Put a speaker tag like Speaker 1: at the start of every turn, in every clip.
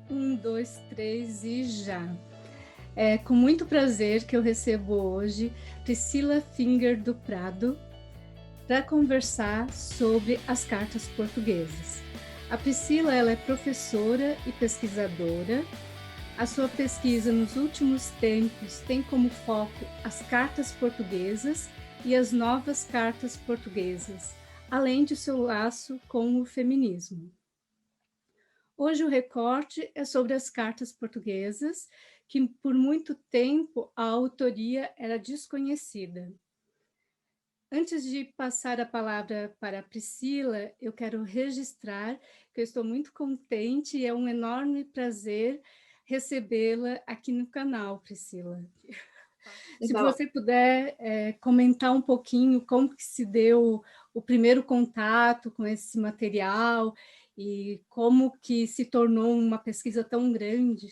Speaker 1: Um, dois, três e já. É com muito prazer que eu recebo hoje Priscila Finger do Prado para conversar sobre as cartas portuguesas. A Priscila ela é professora e pesquisadora. A sua pesquisa nos últimos tempos tem como foco as cartas portuguesas e as novas cartas portuguesas, além de seu laço com o feminismo. Hoje o recorte é sobre as cartas portuguesas, que por muito tempo a autoria era desconhecida. Antes de passar a palavra para a Priscila, eu quero registrar que eu estou muito contente e é um enorme prazer recebê-la aqui no canal, Priscila. Se
Speaker 2: Então,
Speaker 1: você puder comentar um pouquinho como que se deu o primeiro contato com esse material e como que se tornou uma pesquisa tão grande.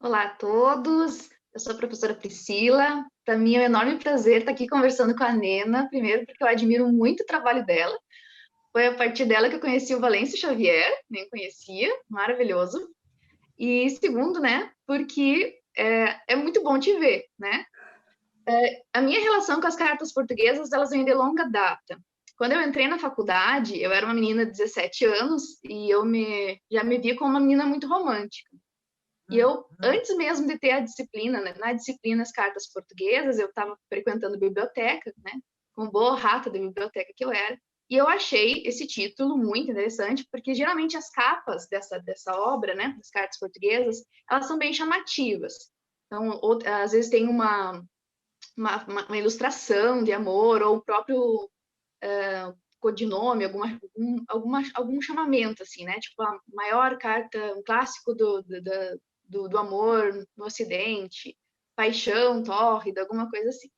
Speaker 2: olá a todos, eu sou a professora Priscila. Para mim é um enorme prazer estar aqui conversando com a Nena, primeiro porque eu admiro muito o trabalho dela. Foi a partir dela que eu conheci o Valêncio Xavier, nem conhecia, maravilhoso. E segundo, né, porque é muito bom te ver, né? A minha relação com as cartas portuguesas, elas vêm de longa data. Quando eu entrei na faculdade, eu era uma menina de 17 anos e já me via como uma menina muito romântica. E eu, antes mesmo de ter a disciplina, né, na disciplina as cartas portuguesas, eu estava frequentando biblioteca, né, com boa rata da biblioteca que eu era, e eu achei esse título muito interessante, porque geralmente as capas dessa obra, né, das cartas portuguesas, elas são bem chamativas. Então, às vezes tem uma ilustração de amor, ou o próprio codinome, algum chamamento, assim, né? Tipo, a maior carta, um clássico do amor no Ocidente, paixão tórrida, alguma coisa assim.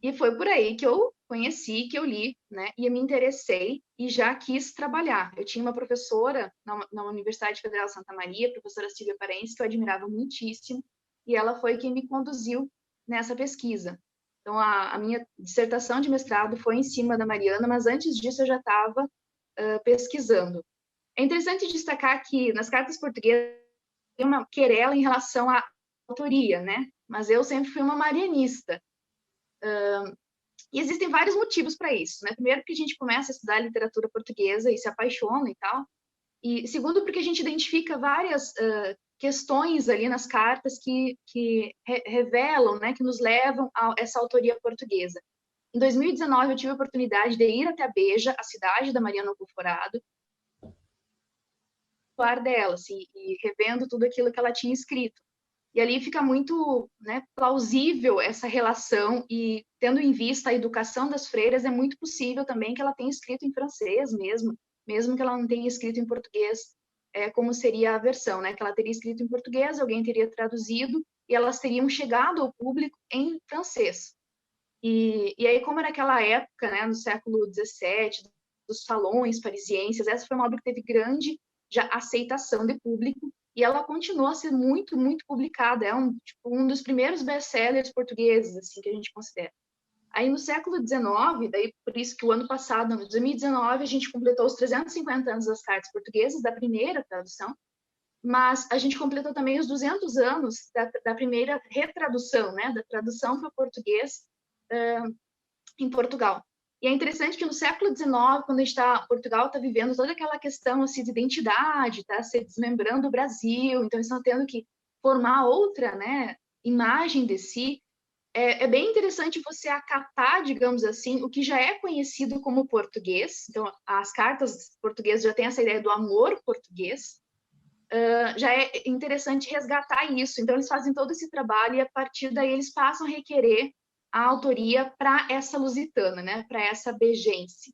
Speaker 2: E foi por aí que eu conheci, que eu li, né? E eu me interessei e já quis trabalhar. Eu tinha uma professora na Universidade Federal Santa Maria, a professora Silvia Parense, que eu admirava muitíssimo, e ela foi quem me conduziu nessa pesquisa. Então, a minha dissertação de mestrado foi em cima da Mariana, mas antes disso eu já estava pesquisando. É interessante destacar que nas cartas portuguesas tem uma querela em relação à autoria, né? Mas eu sempre fui uma marianista. E existem vários motivos para isso, né? Primeiro, porque a gente começa a estudar literatura portuguesa e se apaixona e tal. E segundo, porque a gente identifica várias questões ali nas cartas que revelam, né, que nos levam a essa autoria portuguesa. Em 2019, eu tive a oportunidade de ir até a Beja, a cidade da Mariana Alcoforado, falar dela, assim, e revendo tudo aquilo que ela tinha escrito. E ali fica muito, né, plausível essa relação, e tendo em vista a educação das freiras, é muito possível também que ela tenha escrito em francês mesmo que ela não tenha escrito em português, como seria a versão, né, que ela teria escrito em português, alguém teria traduzido, e elas teriam chegado ao público em francês. E aí, como era aquela época, né, no século XVII, dos salões parisienses, essa foi uma obra que teve grande já aceitação de público, e ela continua a ser muito, muito publicada. É um dos primeiros best-sellers portugueses, assim, que a gente considera. Aí, no século XIX, daí por isso que o ano passado, em 2019, a gente completou os 350 anos das cartas portuguesas, da primeira tradução, mas a gente completou também os 200 anos da primeira retradução, né, da tradução para o português em Portugal. E é interessante que no século XIX, quando Portugal está vivendo toda aquela questão assim, de identidade, está se desmembrando do Brasil, então eles estão tendo que formar outra, né, imagem de si. É bem interessante você acatar, digamos assim, o que já é conhecido como português. Então, as cartas portuguesas já têm essa ideia do amor português. Já é interessante resgatar isso. Então, eles fazem todo esse trabalho e, a partir daí, eles passam a requerer a autoria para essa lusitana, né? Para essa begense.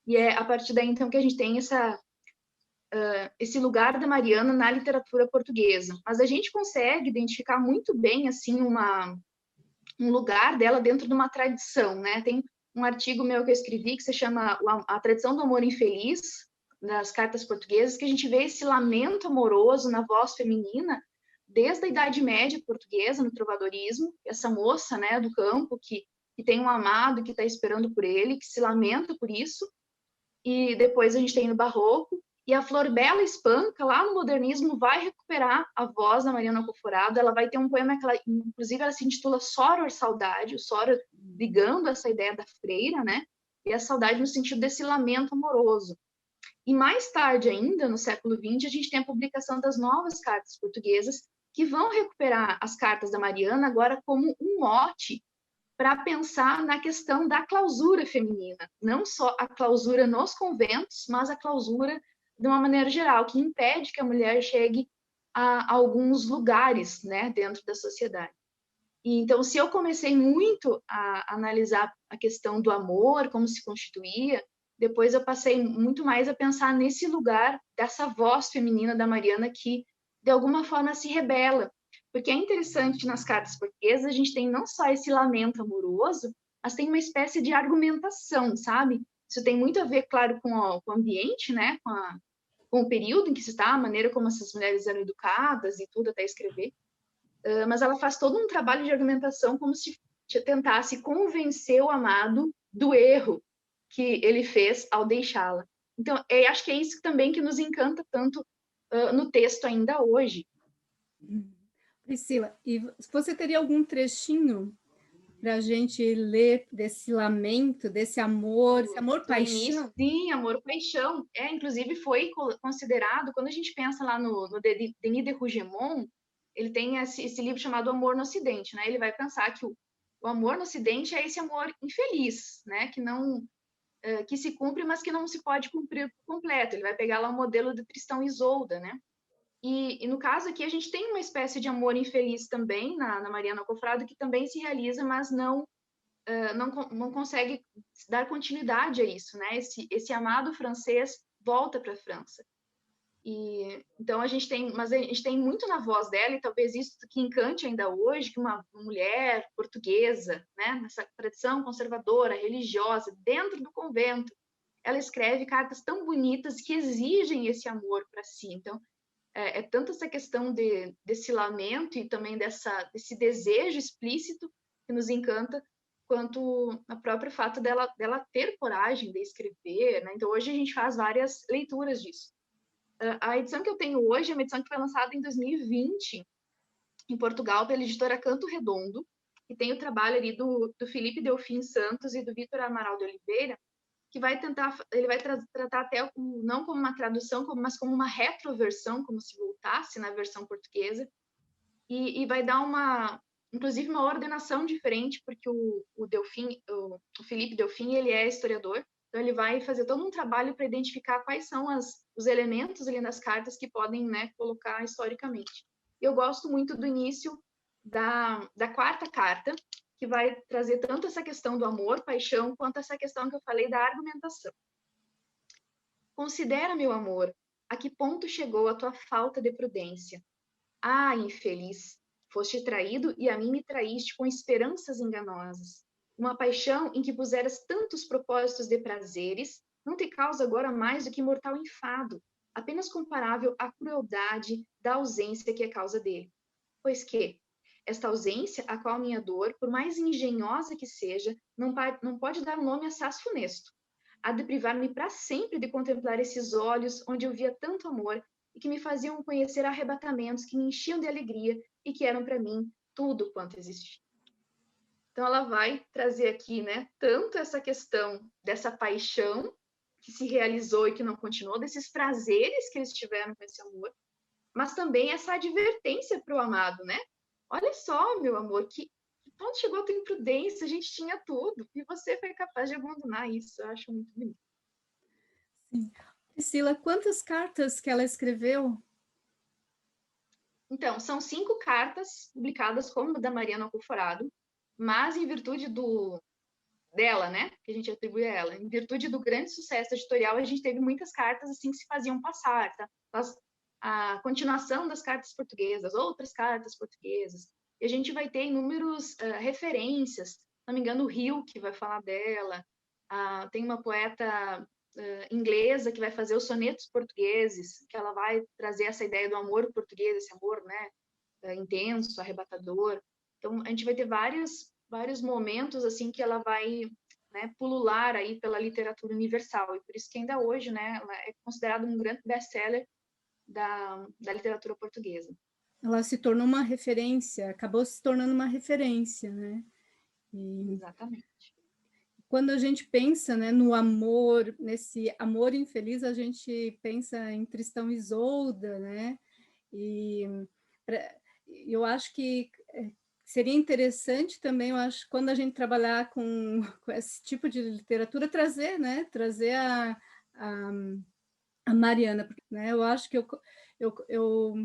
Speaker 2: E é a partir daí, então, que a gente tem esse lugar da Mariana na literatura portuguesa. Mas a gente consegue identificar muito bem, assim, um lugar dela dentro de uma tradição, né? Tem um artigo meu que eu escrevi que se chama A Tradição do Amor Infeliz, nas cartas portuguesas, que a gente vê esse lamento amoroso na voz feminina desde a Idade Média portuguesa, no trovadorismo, essa moça, né, do campo que tem um amado que está esperando por ele, que se lamenta por isso, e depois a gente tem no Barroco, E a Flor Bela Espanca, lá no modernismo, vai recuperar a voz da Mariana Alcoforado. Ela vai ter um poema que, inclusive, ela se intitula Soror Saudade, o Soror ligando essa ideia da freira, né? E a saudade no sentido desse lamento amoroso. E mais tarde ainda, no século XX, a gente tem a publicação das novas cartas portuguesas, que vão recuperar as cartas da Mariana agora como um mote para pensar na questão da clausura feminina, não só a clausura nos conventos, mas a clausura de uma maneira geral, que impede que a mulher chegue a alguns lugares, né, dentro da sociedade. E, então, se eu comecei muito a analisar a questão do amor, como se constituía, depois eu passei muito mais a pensar nesse lugar dessa voz feminina da Mariana que, de alguma forma, se rebela. Porque é interessante nas cartas portuguesas, a gente tem não só esse lamento amoroso, mas tem uma espécie de argumentação, sabe? Isso tem muito a ver, claro, com o ambiente, né? Com o período em que se está, a maneira como essas mulheres eram educadas e tudo, até escrever. Mas ela faz todo um trabalho de argumentação como se tentasse convencer o amado do erro que ele fez ao deixá-la. Então, acho que é isso também que nos encanta tanto no texto ainda hoje.
Speaker 1: Priscila, e você teria algum trechinho para a gente ler desse lamento, desse amor, esse amor-paixão?
Speaker 2: Sim, amor-paixão. Inclusive foi considerado, quando a gente pensa lá no Denis de Rougemont, ele tem esse livro chamado Amor no Ocidente, né? Ele vai pensar que o amor no Ocidente é esse amor infeliz, né? Que não que se cumpre, mas que não se pode cumprir por completo. Ele vai pegar lá o modelo de Tristão e Isolda, né? E no caso aqui, a gente tem uma espécie de amor infeliz também na Mariana Alcoforado, que também se realiza, mas não consegue dar continuidade a isso, né? Esse amado francês volta para a França. E então a gente tem muito na voz dela, e talvez isso que encante ainda hoje, que uma mulher portuguesa, né, nessa tradição conservadora, religiosa, dentro do convento, ela escreve cartas tão bonitas que exigem esse amor para si. Então, é tanto essa questão desse lamento e também desse desejo explícito que nos encanta, quanto o próprio fato dela ter coragem de escrever, né? Então, hoje a gente faz várias leituras disso. A edição que eu tenho hoje é uma edição que foi lançada em 2020, em Portugal, pela editora Canto Redondo, e tem o trabalho ali do Felipe Delfim Santos e do Vitor Amaral de Oliveira, que ele vai tratar até não como uma tradução, mas como uma retroversão, como se voltasse na versão portuguesa, e vai dar inclusive uma ordenação diferente, porque o Felipe Delfim, ele é historiador, então ele vai fazer todo um trabalho para identificar quais são os elementos ali nas cartas que podem, né, colocar historicamente. Eu gosto muito do início da quarta carta, que vai trazer tanto essa questão do amor, paixão, quanto essa questão que eu falei da argumentação. Considera, meu amor, a que ponto chegou a tua falta de prudência. Ah, infeliz, foste traído e a mim me traíste com esperanças enganosas. Uma paixão em que puseras tantos propósitos de prazeres, não te causa agora mais do que mortal enfado, apenas comparável à crueldade da ausência que é causa dele. Pois que, esta ausência, a qual minha dor, por mais engenhosa que seja, não pode dar nome a assaz funesto. Há de privar-me para sempre de contemplar esses olhos onde eu via tanto amor e que me faziam conhecer arrebatamentos que me enchiam de alegria e que eram para mim tudo quanto existia. Então ela vai trazer aqui, né, tanto essa questão dessa paixão que se realizou e que não continuou, desses prazeres que eles tiveram com esse amor, mas também essa advertência para o amado, né? Olha só, meu amor, que ponto chegou a tua imprudência, a gente tinha tudo, e você foi capaz de abandonar isso, eu acho muito bonito.
Speaker 1: Sim. Priscila, quantas cartas que ela escreveu?
Speaker 2: Então, são 5 cartas publicadas como da Mariana Alcoforado, mas em virtude dela, né, que a gente atribui a ela, em virtude do grande sucesso editorial, a gente teve muitas cartas assim que se faziam passar, tá? A continuação das cartas portuguesas, outras cartas portuguesas, e a gente vai ter inúmeros referências, se não me engano, o Rio, que vai falar dela, tem uma poeta inglesa que vai fazer os sonetos portugueses, que ela vai trazer essa ideia do amor português, esse amor, né, intenso, arrebatador. Então, a gente vai ter vários momentos assim que ela vai né, pulular aí pela literatura universal, e por isso que ainda hoje, né, ela é considerada um grande best-seller da literatura portuguesa.
Speaker 1: Ela se tornou uma referência, acabou se tornando uma referência, né? E
Speaker 2: Exatamente.
Speaker 1: quando a gente pensa, né, no amor, nesse amor infeliz, a gente pensa em Tristão e Isolda, né? E eu acho que seria interessante também, eu acho, quando a gente trabalhar com esse tipo de literatura, trazer, né? Trazer a, a Mariana, né? Eu acho que eu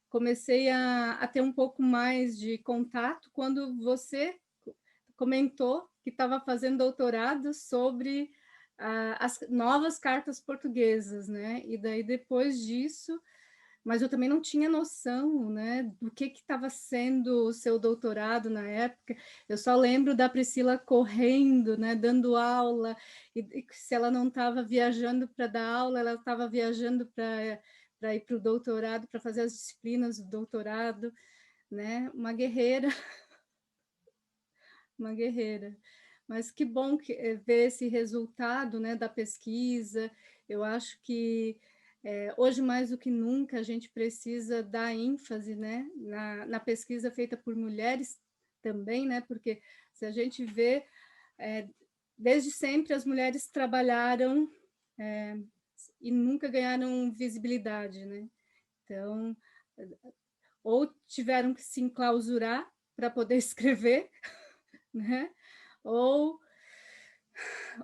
Speaker 1: comecei a ter um pouco mais de contato quando você comentou que estava fazendo doutorado sobre as novas cartas portuguesas, né? E daí depois disso, mas eu também não tinha noção, né, do que estava sendo o seu doutorado na época. Eu só lembro da Priscila correndo, né, dando aula, e se ela não estava viajando para dar aula, ela estava viajando para ir para o doutorado, para fazer as disciplinas do doutorado, né? Uma guerreira, uma guerreira. Mas que bom ver esse resultado, né, da pesquisa. Eu acho que hoje mais do que nunca a gente precisa dar ênfase, né, na pesquisa feita por mulheres também, né, porque se a gente vê, desde sempre as mulheres trabalharam e nunca ganharam visibilidade, né? Então, ou tiveram que se enclausurar para poder escrever, né?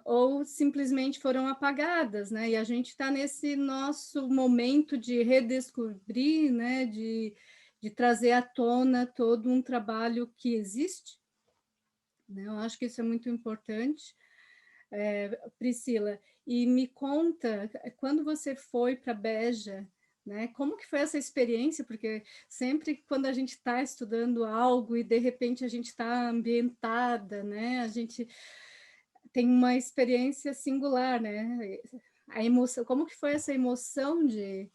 Speaker 1: Ou simplesmente foram apagadas, né? E a gente está nesse nosso momento de redescobrir, né? De trazer à tona todo um trabalho que existe, né? Eu acho que isso é muito importante. Priscila, e me conta, quando você foi para Beja, né, como que foi essa experiência? Porque sempre quando a gente está estudando algo e de repente a gente está ambientada, né, a gente tem uma experiência singular, né? A emoção, como que foi essa emoção de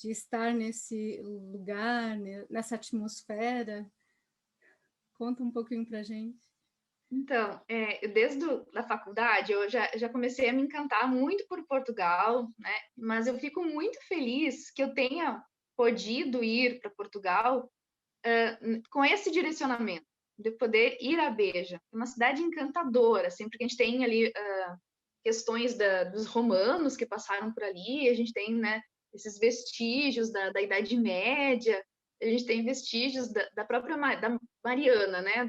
Speaker 1: estar nesse lugar, né, nessa atmosfera? Conta um pouquinho para a gente.
Speaker 2: Então, desde a faculdade, eu já comecei a me encantar muito por Portugal, né? Mas eu fico muito feliz que eu tenha podido ir para Portugal com esse direcionamento, de poder ir a Beja, uma cidade encantadora, assim, porque a gente tem ali questões dos romanos que passaram por ali, a gente tem, né, esses vestígios da Idade Média, a gente tem vestígios da própria da Mariana, né,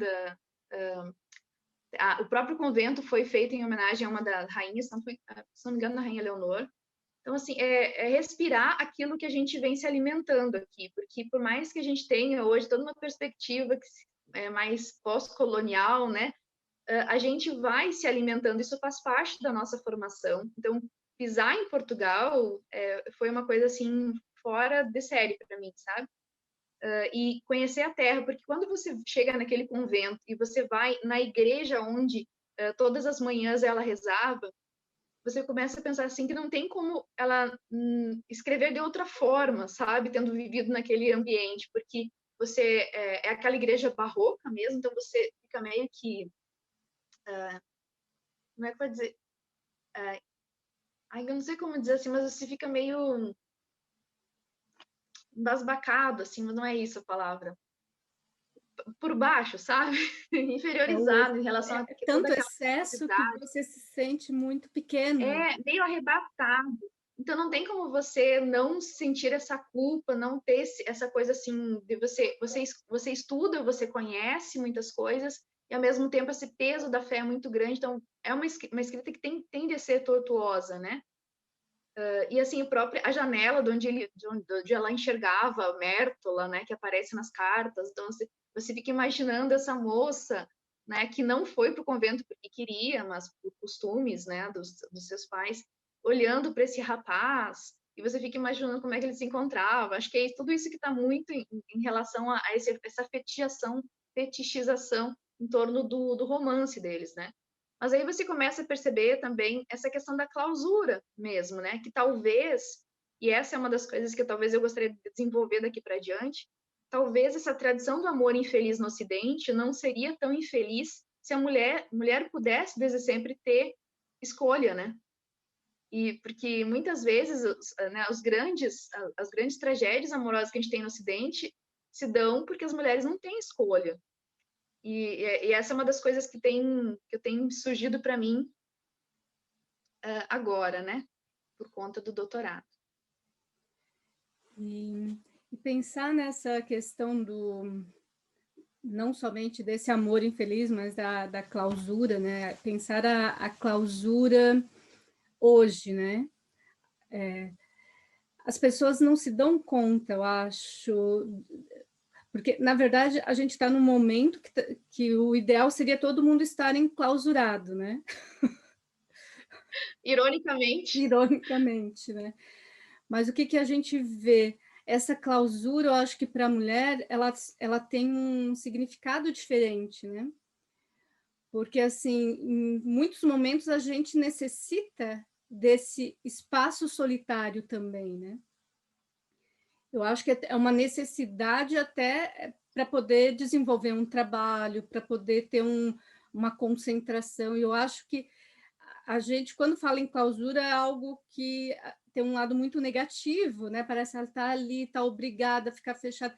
Speaker 2: o próprio convento foi feito em homenagem a uma das rainhas, se não me engano, da Rainha Leonor. Então, assim, é respirar aquilo que a gente vem se alimentando aqui, porque por mais que a gente tenha hoje toda uma perspectiva que é mais pós-colonial, né, a gente vai se alimentando, isso faz parte da nossa formação. Então, pisar em Portugal foi uma coisa, assim, fora de série para mim, sabe? E conhecer a terra, porque quando você chega naquele convento e você vai na igreja onde todas as manhãs ela rezava, você começa a pensar assim que não tem como ela escrever de outra forma, sabe? Tendo vivido naquele ambiente, porque você é aquela igreja barroca mesmo, então você fica meio que como é que vai dizer? Eu não sei como dizer assim, mas você fica meio embasbacado, assim, mas não é isso a palavra. Por baixo, sabe? Inferiorizado em relação a toda
Speaker 1: Tanto
Speaker 2: aquela
Speaker 1: excesso que
Speaker 2: atividade.
Speaker 1: você se sente muito pequeno.
Speaker 2: Meio arrebatado. Então não tem como você não sentir essa culpa, não ter essa coisa assim de você estuda, você conhece muitas coisas e ao mesmo tempo esse peso da fé é muito grande. Então é uma escrita que tende a ser tortuosa, né? E assim, a janela de onde ela enxergava a Mértola, né, que aparece nas cartas, então você fica imaginando essa moça, né, que não foi para o convento porque queria, mas por costumes, né, dos seus pais, olhando para esse rapaz, e você fica imaginando como é que ele se encontrava. Acho que é tudo isso que está muito em relação a essa fetichização em torno do romance deles, né? Mas aí você começa a perceber também essa questão da clausura mesmo, né? Que talvez, e essa é uma das coisas que talvez eu gostaria de desenvolver daqui para diante, talvez essa tradição do amor infeliz no Ocidente não seria tão infeliz se a mulher pudesse desde sempre ter escolha, né? E porque muitas vezes, né, as grandes tragédias amorosas que a gente tem no Ocidente se dão porque as mulheres não têm escolha. E essa é uma das coisas que eu tenho surgido para mim agora, né? Por conta do doutorado.
Speaker 1: E pensar nessa questão do não somente desse amor infeliz, mas da clausura, né? Pensar a clausura hoje, né? As pessoas não se dão conta, eu acho, porque, na verdade, a gente está num momento que o ideal seria todo mundo estar enclausurado, né?
Speaker 2: Ironicamente.
Speaker 1: Ironicamente, né? Mas o que a gente vê? Essa clausura, eu acho que para a mulher, ela tem um significado diferente, né? Porque, assim, em muitos momentos a gente necessita desse espaço solitário também, né? Eu acho que é uma necessidade até para poder desenvolver um trabalho, para poder ter uma concentração. E eu acho que a gente, quando fala em clausura, é algo que tem um lado muito negativo, né? Parece que ela está ali, está obrigada a ficar fechada.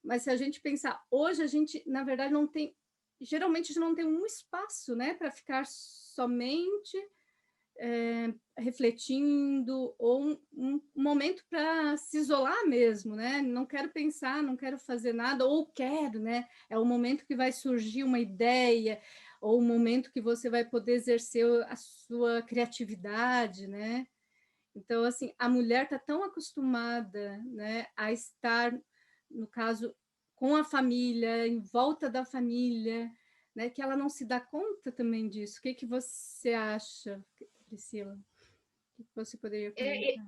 Speaker 1: Mas se a gente pensar, hoje a gente, na verdade, não tem. Geralmente a gente não tem um espaço, né, para ficar somente refletindo, ou um momento para se isolar mesmo, né? Não quero pensar, não quero fazer nada, ou quero, né? É o momento que vai surgir uma ideia, ou o momento que você vai poder exercer a sua criatividade, né? Então, assim, a mulher está tão acostumada, né, a estar, no caso, com a família, em volta da família, né, que ela não se dá conta também disso. O que você acha, Priscila? O que você poderia comentar?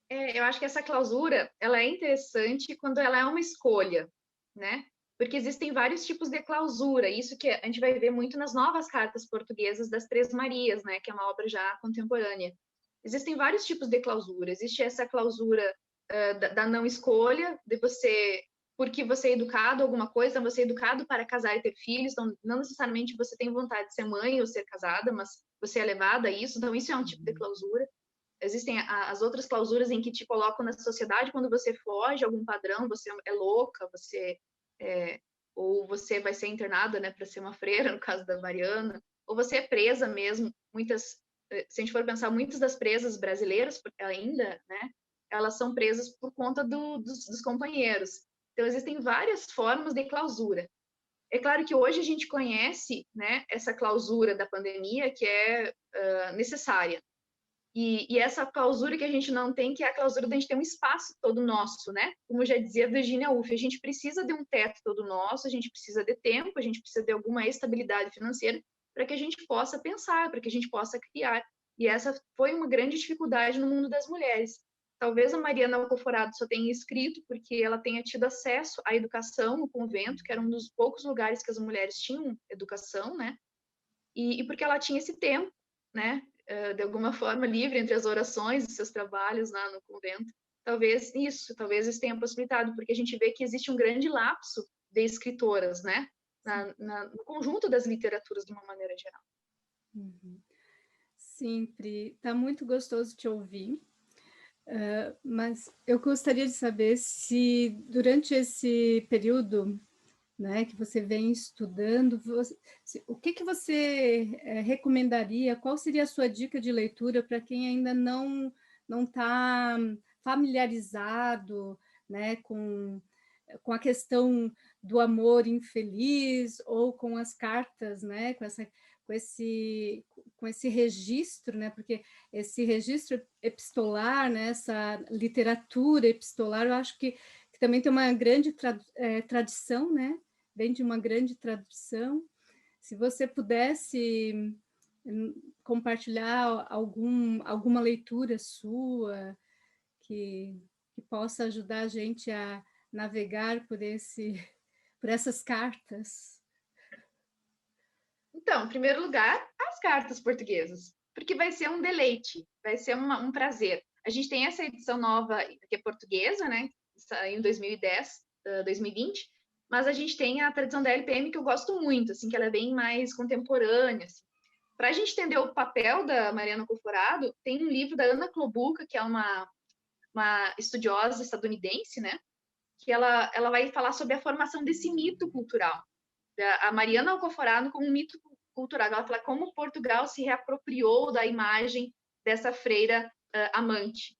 Speaker 2: Eu acho que essa clausura, ela é interessante quando ela é uma escolha, né? Porque existem vários tipos de clausura, isso que a gente vai ver muito nas novas cartas portuguesas das Três Marias, né? Que é uma obra já contemporânea. Existem vários tipos de clausura. Existe essa clausura da não escolha, de você, porque você é educado a alguma coisa, você é educado para casar e ter filhos, então não necessariamente você tem vontade de ser mãe ou ser casada, mas você é levada a isso, então isso é um tipo de clausura. Existem as outras clausuras em que te colocam na sociedade quando você foge a algum padrão, você é louca, ou você vai ser internada, né, para ser uma freira, no caso da Mariana, ou você é presa mesmo. Se a gente for pensar, muitas das presas brasileiras ainda, né, elas são presas por conta dos companheiros. Então, existem várias formas de clausura. É claro que hoje a gente conhece, né, essa clausura da pandemia que é necessária. E essa clausura que a gente não tem, que é a clausura da gente ter um espaço todo nosso, né? Como já dizia Virginia Woolf, a gente precisa de um teto todo nosso, a gente precisa de tempo, a gente precisa de alguma estabilidade financeira para que a gente possa pensar, para que a gente possa criar. E essa foi uma grande dificuldade no mundo das mulheres. Talvez a Mariana Alcoforado só tenha escrito porque ela tenha tido acesso à educação no convento, que era um dos poucos lugares que as mulheres tinham educação, né? E porque ela tinha esse tempo, né? De alguma forma livre entre as orações e seus trabalhos lá no convento. Talvez isso tenha possibilitado, porque a gente vê que existe um grande lapso de escritoras, né? No conjunto das literaturas de uma maneira geral.
Speaker 1: Uhum. Sempre. Está muito gostoso te ouvir. Mas eu gostaria de saber se durante esse período, né, que você vem estudando, o que você recomendaria? Qual seria a sua dica de leitura para quem ainda não está familiarizado, né, com a questão do amor infeliz ou com as cartas, né, com esse registro, né, porque esse registro epistolar, né, essa literatura epistolar, eu acho que também tem uma grande tradição, né, vem de uma grande tradição. Se você pudesse compartilhar alguma leitura sua que possa ajudar a gente a navegar por essas cartas.
Speaker 2: Então, em primeiro lugar, as cartas portuguesas, porque vai ser um deleite, vai ser um prazer. A gente tem essa edição nova, que é portuguesa, né? Saiu em 2010, 2020, mas a gente tem a tradição da LPM que eu gosto muito, assim, que ela é bem mais contemporânea, assim. Para a gente entender o papel da Mariana Conforado, tem um livro da Anna Klobuka, que é uma estudiosa estadunidense, né? Que ela vai falar sobre a formação desse mito cultural. A Mariana Alcoforado como um mito cultural. Ela fala como Portugal se reapropriou da imagem dessa freira amante.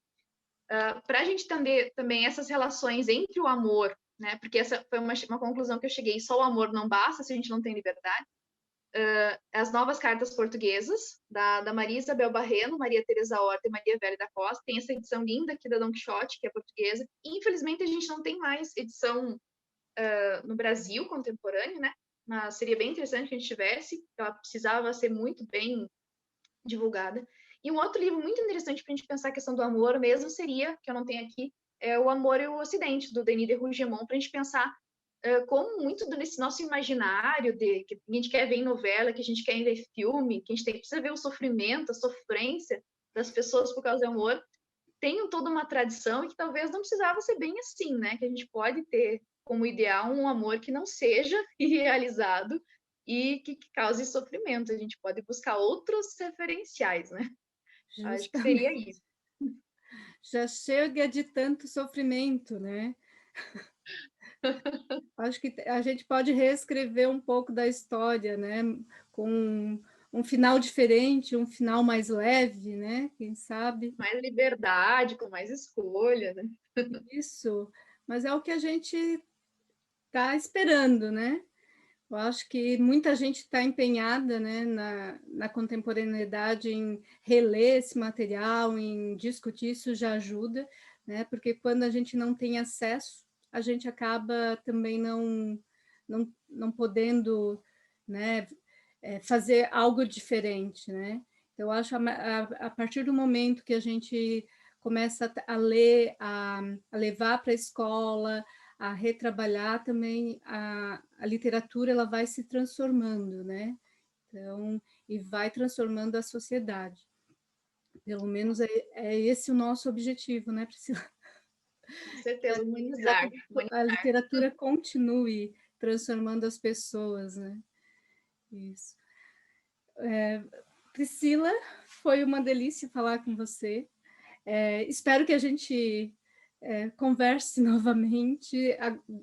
Speaker 2: Para a gente entender também essas relações entre o amor, né? Porque essa foi uma conclusão que eu cheguei, só o amor não basta se a gente não tem liberdade. As novas cartas portuguesas, da Maria Isabel Barreno, Maria Teresa Horta e Maria Velha da Costa. Tem essa edição linda aqui da Don Quixote, que é portuguesa. E, infelizmente, a gente não tem mais edição no Brasil contemporâneo, né? Mas seria bem interessante que a gente tivesse. Ela precisava ser muito bem divulgada. E um outro livro muito interessante para a gente pensar a questão do amor mesmo seria, que eu não tenho aqui, é O Amor e o Ocidente, do Denis de Rougemont, para a gente pensar como muito nesse nosso imaginário de que a gente quer ver em novela, que a gente quer ver filme, que a gente precisa ver o sofrimento, a sofrência das pessoas por causa do amor, tem toda uma tradição e que talvez não precisava ser bem assim, né? Que a gente pode ter como ideal um amor que não seja irrealizado e que cause sofrimento. A gente pode buscar outros referenciais, né?
Speaker 1: Justamente.
Speaker 2: Acho que seria isso.
Speaker 1: Já chega de tanto sofrimento, né? Acho que a gente pode reescrever um pouco da história, né? Com um final diferente, um final mais leve, né? Quem sabe?
Speaker 2: Mais liberdade, com mais escolha, né?
Speaker 1: Isso, mas é o que a gente está esperando, né? Eu acho que muita gente está empenhada, né, na contemporaneidade em reler esse material, em discutir, isso já ajuda, né? Porque quando a gente não tem acesso, a gente acaba também não podendo, né, fazer algo diferente, né? Então, eu acho a partir do momento que a gente começa a ler, a levar para a escola, a retrabalhar também a literatura, ela vai se transformando, né? Então, e vai transformando a sociedade. Pelo menos é esse o nosso objetivo, né, Priscila?
Speaker 2: Com certeza, humanizar.
Speaker 1: A literatura continue transformando as pessoas, né? Isso. Priscila, foi uma delícia falar com você. Espero que a gente converse novamente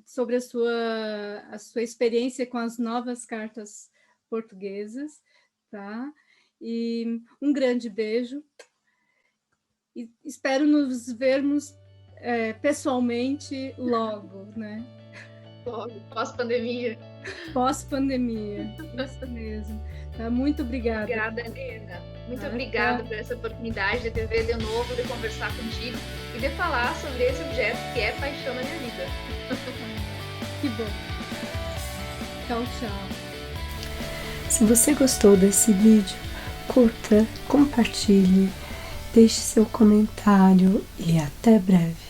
Speaker 1: sobre a sua experiência com as novas cartas portuguesas, tá? E um grande beijo. E espero nos vermos pessoalmente logo, né?
Speaker 2: Logo, pós-pandemia.
Speaker 1: Pós-pandemia, isso mesmo. Tá? Muito obrigada.
Speaker 2: Obrigada, Helena. Muito obrigada por essa oportunidade de te ver de novo, de conversar contigo e de falar sobre esse objeto que é paixão na minha vida.
Speaker 1: Que bom. Tchau, tchau.
Speaker 3: Se você gostou desse vídeo, curta, compartilhe, deixe seu comentário e até breve.